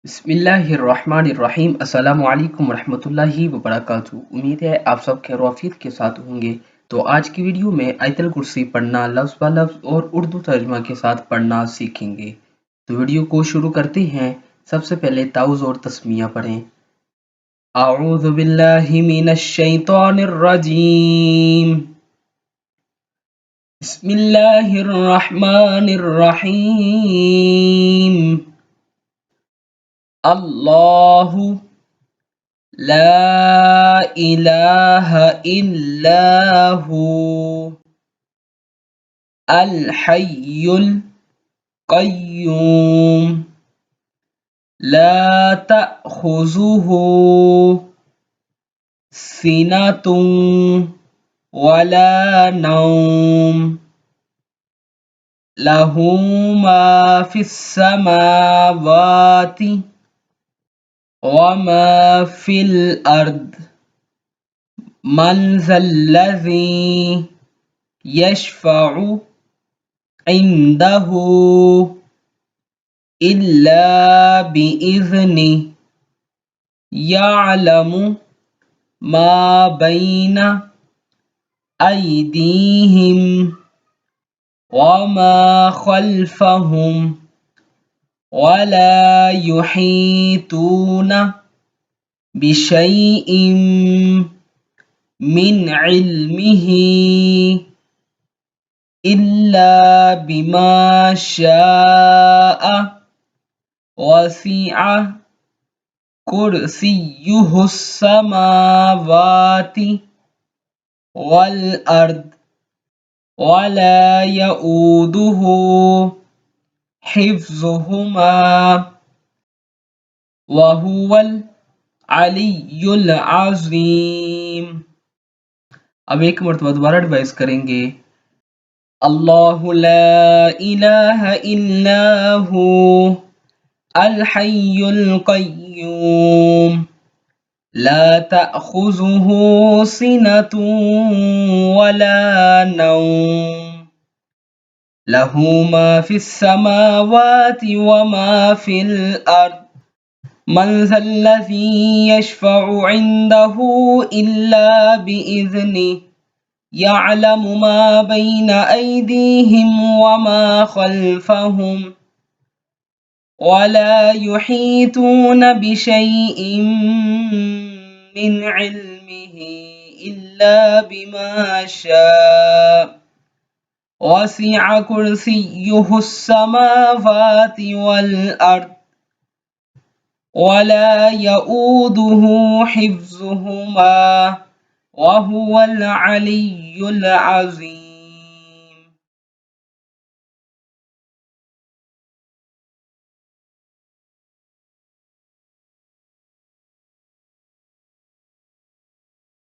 بسم اللہ الرحمن الرحیم۔ السلام علیکم ورحمۃ اللہ وبرکاتہ۔ امید ہے آپ سب خیر و عافیت کے ساتھ ہوں گے۔ تو آج کی ویڈیو میں آیت الکرسی پڑھنا لفظ بہ لفظ اور اردو ترجمہ کے ساتھ پڑھنا سیکھیں گے۔ تو ویڈیو کو شروع کرتے ہیں۔ سب سے پہلے تعوذ اور تسمیہ پڑھیں۔ اعوذ باللہ من الشیطان الرجیم، بسم اللہ الرحمن الرحیم۔ اللہ لا الہ الا ہو الحی القیوم لا تأخذہ سنۃ ولا نوم لہ ما فی السماوات وما فی الارض من ذا الذی یشفع عنده الا بإذنہ یعلم ما بین ایدیہم وما خلفہم ولا یحیطون بشیء من علمہ الا بما شاء وسع کرسیہ السماوات والارض ولا یؤودہ حفظہما وہو العلی العظیم۔ اب ایک مرتبہ دوبارہ ریوائز کریں گے۔ اللہ لا الہ الا ہو الحی القیوم لا تأخذہ سنۃ ولا نوم لہ ما فی السماوات وما فی الارض من ذا الذی یشفع عنده الا بإذنہ یعلم ما بین ایدیہم وما خلفہم ولا یحیطون بشیء من علمہ الا بما شاء وسع کرسیہ السماوات والارض ولا یؤودہ حفظہما وہو العلی العظیم۔